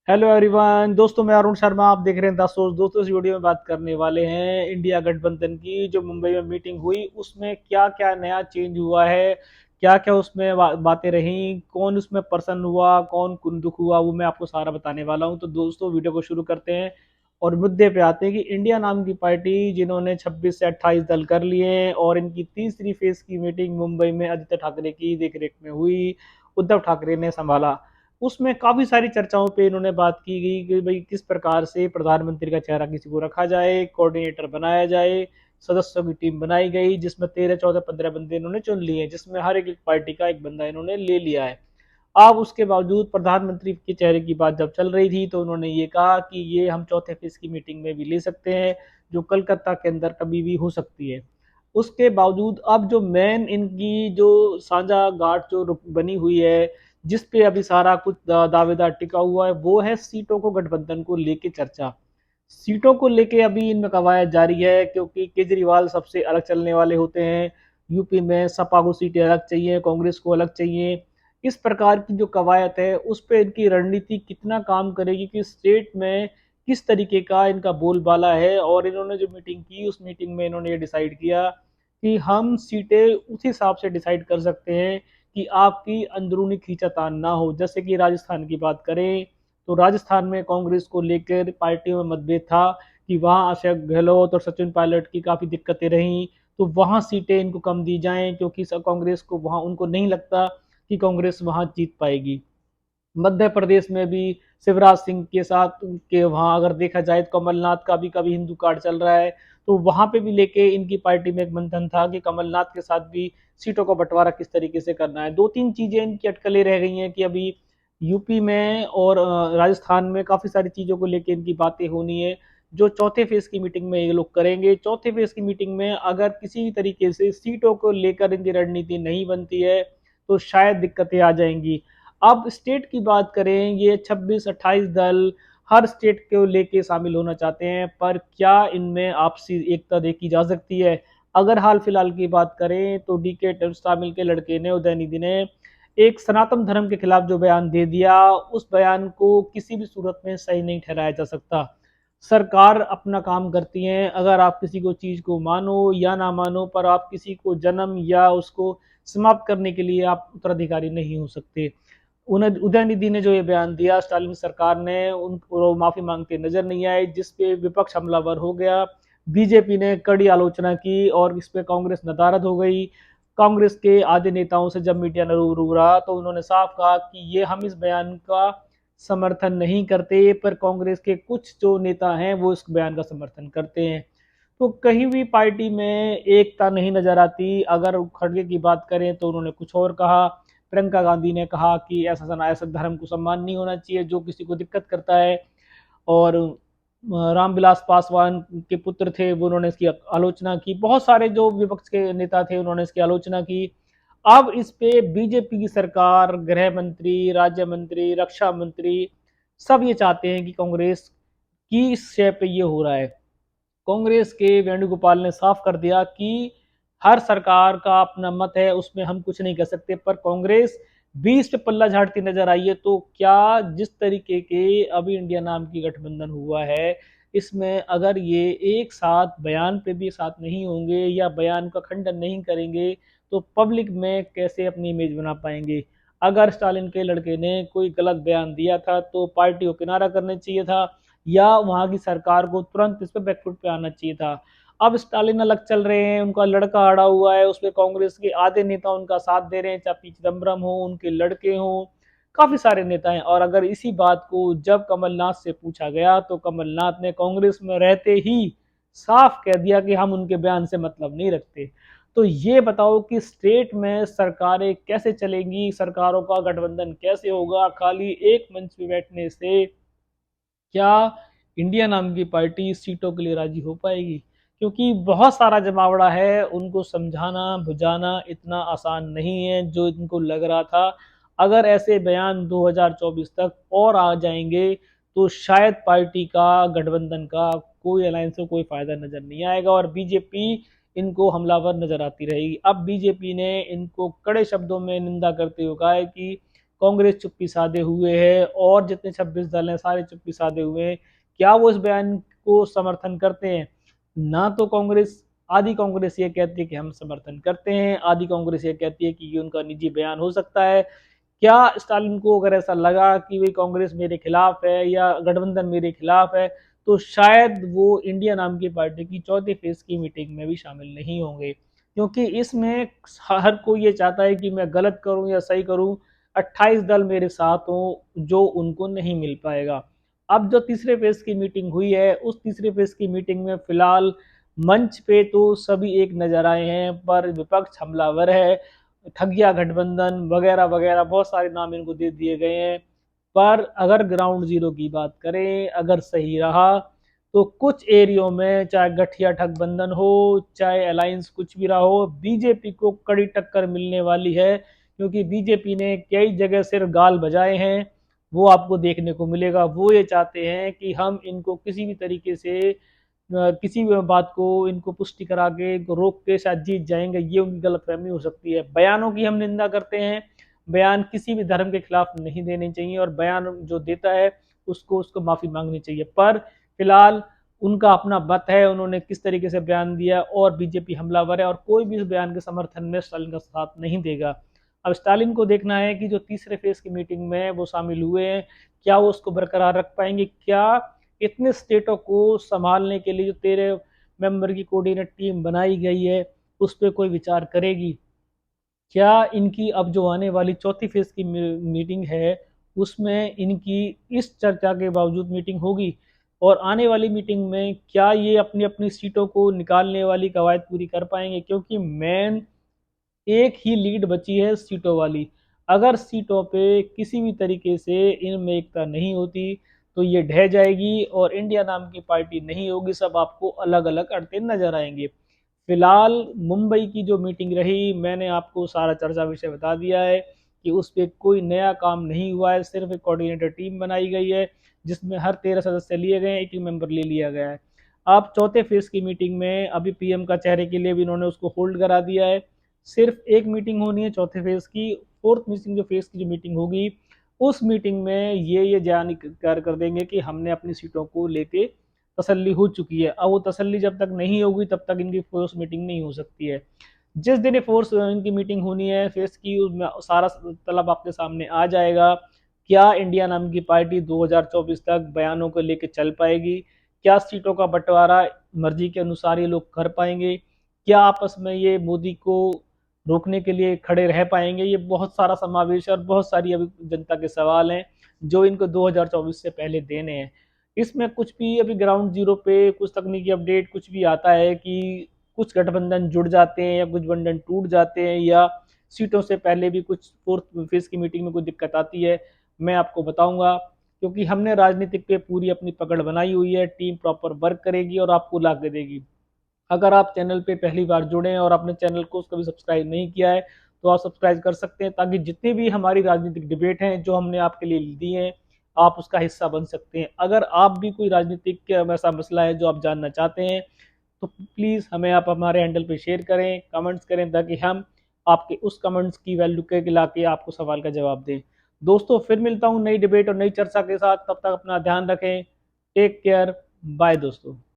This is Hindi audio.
हेलो एवरीवन, दोस्तों मैं अरुण शर्मा। आप देख रहे हैं 10 सोच। दोस्तों इस वीडियो में बात करने वाले हैं इंडिया गठबंधन की। जो मुंबई में मीटिंग हुई उसमें क्या क्या नया चेंज हुआ है, क्या क्या उसमें बातें रहीं, कौन उसमें प्रसन्न हुआ, कौन दुख हुआ, वो मैं आपको सारा बताने वाला हूं। तो दोस्तों वीडियो को शुरू करते हैं और मुद्दे पे आते हैं कि इंडिया नाम की पार्टी जिन्होंने 26 से 28 दल कर लिए हैं और इनकी तीसरी फेज की मीटिंग मुंबई में आदित्य ठाकरे की देखरेख में हुई, उद्धव ठाकरे ने संभाला। उसमें काफ़ी सारी चर्चाओं पे इन्होंने बात की गई कि भाई किस प्रकार से प्रधानमंत्री का चेहरा किसी को रखा जाए, कोऑर्डिनेटर बनाया जाए, सदस्यों की टीम बनाई गई जिसमें 13 14 15 बंदे इन्होंने चुन लिए, जिसमें हर एक पार्टी का एक बंदा इन्होंने ले लिया है। अब उसके बावजूद प्रधानमंत्री के चेहरे की बात जब चल रही थी तो उन्होंने ये कहा कि ये हम चौथे फेज की मीटिंग में भी ले सकते हैं, जो कलकत्ता के अंदर कभी भी हो सकती है। उसके बावजूद अब जो मेन इनकी जो साझा गांठ जो बनी हुई है, जिस पे अभी सारा कुछ दावेदार टिका हुआ है, वो है सीटों को गठबंधन को लेके चर्चा। सीटों को लेके अभी इनमें कवायद जारी है, क्योंकि केजरीवाल सबसे अलग चलने वाले होते हैं। यूपी में सपा को सीटें अलग चाहिए, कांग्रेस को अलग चाहिए। इस प्रकार की जो कवायद है उस पर इनकी रणनीति कितना काम करेगी कि स्टेट में किस तरीके का इनका बोलबाला है। और इन्होंने जो मीटिंग की उस मीटिंग में इन्होंने ये डिसाइड किया कि हम सीटें उस हिसाब से डिसाइड कर सकते हैं कि आपकी अंदरूनी खींचातान ना हो। जैसे कि राजस्थान की बात करें तो राजस्थान में कांग्रेस को लेकर पार्टियों में मतभेद था कि वहां अशोक गहलोत और सचिन पायलट की काफ़ी दिक्कतें रहीं, तो वहां सीटें इनको कम दी जाएं, क्योंकि कांग्रेस को वहां उनको नहीं लगता कि कांग्रेस वहां जीत पाएगी। मध्य प्रदेश में भी शिवराज सिंह के साथ के वहाँ अगर देखा जाए तो कमलनाथ का भी कभी हिंदू कार्ड चल रहा है, तो वहाँ पे भी लेके इनकी पार्टी में एक मंथन था कि कमलनाथ के साथ भी सीटों का बंटवारा किस तरीके से करना है। दो तीन चीजें इनकी अटकलें रह गई हैं कि अभी यूपी में और राजस्थान में काफी सारी चीजों को लेके इनकी बातें होनी है, जो चौथे फेज की मीटिंग में ये लोग करेंगे। चौथे फेज की मीटिंग में अगर किसी भी तरीके से सीटों को लेकर इनकी रणनीति नहीं बनती है तो शायद दिक्कतें आ जाएंगी। अब स्टेट की बात करें, ये 26-28 दल हर स्टेट को लेके शामिल होना चाहते हैं, पर क्या इनमें आपसी एकता देखी जा सकती है? अगर हाल फिलहाल की बात करें तो डीके तमिल के लड़के ने, उदयनिधि ने, एक सनातन धर्म के खिलाफ जो बयान दे दिया, उस बयान को किसी भी सूरत में सही नहीं ठहराया जा सकता। सरकार अपना काम करती है, अगर आप किसी को चीज को मानो या ना मानो, पर आप किसी को जन्म या उसको समाप्त करने के लिए आप उत्तराधिकारी नहीं हो सकते। उदयनिधि ने जो ये बयान दिया, स्टालिन सरकार ने उनको माफी मांगते नजर नहीं आए, जिसपे विपक्ष हमलावर हो गया। बीजेपी ने कड़ी आलोचना की और इस पे कांग्रेस नदारद हो गई। कांग्रेस के आधे नेताओं से जब मीडिया ने रूबरू रहा तो उन्होंने साफ कहा कि ये हम इस बयान का समर्थन नहीं करते, पर कांग्रेस के कुछ जो नेता हैं वो इस बयान का समर्थन करते हैं। तो कहीं भी पार्टी में एकता नहीं नजर आती। अगर खड़गे की बात करें तो उन्होंने कुछ और कहा। प्रियंका गांधी ने कहा कि ऐसा धर्म को सम्मान नहीं होना चाहिए जो किसी को दिक्कत करता है। और रामविलास पासवान के पुत्र थे, वो उन्होंने इसकी आलोचना की। बहुत सारे जो विपक्ष के नेता थे उन्होंने इसकी आलोचना की। अब इस पे बीजेपी की सरकार, गृह मंत्री, राज्य मंत्री, रक्षा मंत्री, सब ये चाहते हैं कि कांग्रेस की इस शय पे ये हो रहा है। कांग्रेस के वेणुगोपाल ने साफ कर दिया कि हर सरकार का अपना मत है, उसमें हम कुछ नहीं कर सकते, पर कांग्रेस 20 पे पल्ला झाड़ती नजर आई है। तो क्या जिस तरीके के अभी इंडिया नाम की गठबंधन हुआ है, इसमें अगर ये एक साथ बयान पे भी साथ नहीं होंगे या बयान का खंडन नहीं करेंगे तो पब्लिक में कैसे अपनी इमेज बना पाएंगे? अगर स्टालिन के लड़के ने कोई गलत बयान दिया था तो पार्टी को किनारा करना चाहिए था, या वहां की सरकार को तुरंत इस पर बैकफुट पे आना चाहिए था। अब स्टालिन अलग चल रहे हैं, उनका लड़का अड़ा हुआ है, उसमें कांग्रेस के आधे नेता उनका साथ दे रहे हैं, चाहे पी चिदम्बरम हो, उनके लड़के हों, काफी सारे नेता हैं। और अगर इसी बात को जब कमलनाथ से पूछा गया तो कमलनाथ ने कांग्रेस में रहते ही साफ कह दिया कि हम उनके बयान से मतलब नहीं रखते। तो ये बताओ कि स्टेट में सरकारें कैसे चलेंगी, सरकारों का गठबंधन कैसे होगा खाली एक मंच पे बैठने से? क्या इंडिया नाम की पार्टी सीटों के लिए राजी हो पाएगी? क्योंकि बहुत सारा जमावड़ा है, उनको समझाना बुझाना इतना आसान नहीं है जो इनको लग रहा था। अगर ऐसे बयान 2024 तक और आ जाएंगे तो शायद पार्टी का, गठबंधन का कोई अलायंस को कोई फायदा नजर नहीं आएगा और बीजेपी इनको हमलावर नजर आती रहेगी। अब बीजेपी ने इनको कड़े शब्दों में निंदा करते हुए कहा है कि कांग्रेस चुप्पी साधे हुए है और जितने 26 दल हैं सारे चुप्पी साधे हुए हैं। क्या वो इस बयान को समर्थन करते हैं? ना तो कांग्रेस, आधी कांग्रेस ये कहती है कि हम समर्थन करते हैं, आधी कांग्रेस ये कहती है कि ये उनका निजी बयान हो सकता है। क्या स्टालिन को अगर ऐसा लगा कि भाई कांग्रेस मेरे खिलाफ है या गठबंधन मेरे खिलाफ है, तो शायद वो इंडिया नाम की पार्टी की चौथे फेज की मीटिंग में भी शामिल नहीं होंगे, क्योंकि इसमें हर कोई ये चाहता है कि मैं गलत करूं या सही करूं, 28 दल मेरे साथ हों, जो उनको नहीं मिल पाएगा। अब जो तीसरे फेज की मीटिंग हुई है, उस तीसरे फेज की मीटिंग में फिलहाल मंच पे तो सभी एक नजर आए हैं, पर विपक्ष हमलावर है, ठगिया गठबंधन वगैरह वगैरह बहुत सारे नाम इनको दे दिए गए हैं। पर अगर ग्राउंड जीरो की बात करें, अगर सही रहा तो कुछ एरियो में चाहे गठिया ठगबंधन हो, चाहे अलायंस कुछ भी रहा हो, बीजेपी को कड़ी टक्कर मिलने वाली है, क्योंकि बीजेपी ने कई जगह सिर्फ गाल बजाए हैं। वो आपको देखने को मिलेगा। वो ये चाहते हैं कि हम इनको किसी भी तरीके से किसी भी बात को इनको पुष्टि करा के रोक के शायद जीत जाएंगे, ये उनकी गलतफहमी हो सकती है। बयानों की हम निंदा करते हैं, बयान किसी भी धर्म के खिलाफ नहीं देने चाहिए और बयान जो देता है उसको उसको माफी मांगनी चाहिए। पर फिलहाल उनका अपना मत है, उन्होंने किस तरीके से बयान दिया, और बीजेपी हमलावर है और कोई भी इस बयान के समर्थन में स्टालिन का साथ नहीं देगा। अब स्टालिन को देखना है कि जो तीसरे फेज की मीटिंग में वो शामिल हुए हैं, क्या वो उसको बरकरार रख पाएंगे, क्या इतने स्टेटों को संभालने के लिए जो 13 मेंबर की कोऑर्डिनेट टीम बनाई गई है उस पर कोई विचार करेगी। क्या इनकी अब जो आने वाली चौथी फेज की मीटिंग है उसमें इनकी इस चर्चा के बावजूद मीटिंग होगी, और आने वाली मीटिंग में क्या ये अपनी अपनी सीटों को निकालने वाली कवायद पूरी कर पाएंगे, क्योंकि मेन एक ही लीड बची है सीटों वाली। अगर सीटों पे किसी भी तरीके से इनमें एकता नहीं होती तो ये ढह जाएगी और इंडिया नाम की पार्टी नहीं होगी, सब आपको अलग अलग अड़ते नजर आएंगे। फिलहाल मुंबई की जो मीटिंग रही, मैंने आपको सारा चर्चा विषय बता दिया है कि उस पर कोई नया काम नहीं हुआ है, सिर्फ एक कोऑर्डिनेटर टीम बनाई गई है जिसमें हर 13 सदस्य लिए गए हैं, एक ही मेंबर ले लिया गया है। अब चौथे फेज की मीटिंग में अभी पीएम का चेहरे के लिए भी इन्होंने उसको होल्ड करा दिया है। सिर्फ एक मीटिंग होनी है चौथे फेज की। फोर्थ मीटिंग जो फेज की जो मीटिंग होगी उस मीटिंग में ये जाहिर कर देंगे कि हमने अपनी सीटों को लेके तसल्ली हो चुकी है। अब वो तसल्ली जब तक नहीं होगी तब तक इनकी फोर्स मीटिंग नहीं हो सकती है। जिस दिन ये फोर्स इनकी मीटिंग होनी है फेस की, उसमें सारा तलब आपके सामने आ जाएगा। क्या इंडिया नाम की पार्टी 2024 तक बयानों को लेकर चल पाएगी? क्या सीटों का बंटवारा मर्जी के अनुसार ये लोग कर पाएंगे? क्या आपस में ये मोदी को रोकने के लिए खड़े रह पाएंगे? ये बहुत सारा समावेश और बहुत सारी अभी जनता के सवाल हैं जो इनको 2024 से पहले देने हैं। इसमें कुछ भी अभी ग्राउंड जीरो पे कुछ तकनीकी अपडेट कुछ भी आता है कि कुछ गठबंधन जुड़ जाते हैं या कुछ गठबंधन टूट जाते हैं, या सीटों से पहले भी कुछ फोर्थ फेज की मीटिंग में कोई दिक्कत आती है, मैं आपको बताऊंगा। क्योंकि हमने राजनीतिक पे पूरी अपनी पकड़ बनाई हुई है, टीम प्रॉपर वर्क करेगी और आपको ला के देगी। अगर आप चैनल पे पहली बार जुड़े हैं और आपने चैनल को कभी सब्सक्राइब नहीं किया है तो आप सब्सक्राइब कर सकते हैं, ताकि जितनी भी हमारी राजनीतिक डिबेट हैं जो हमने आपके लिए दी हैं आप उसका हिस्सा बन सकते हैं। अगर आप भी कोई राजनीतिक ऐसा मसला है जो आप जानना चाहते हैं तो प्लीज़ हमें आप हमारे हैंडल पे शेयर करें, कमेंट्स करें, ताकि हम आपके उस कमेंट्स की वैल्यू के ला के आपको सवाल का जवाब दें। दोस्तों फिर मिलता हूँ नई डिबेट और नई चर्चा के साथ, तब तक अपना ध्यान रखें। टेक केयर, बाय दोस्तों।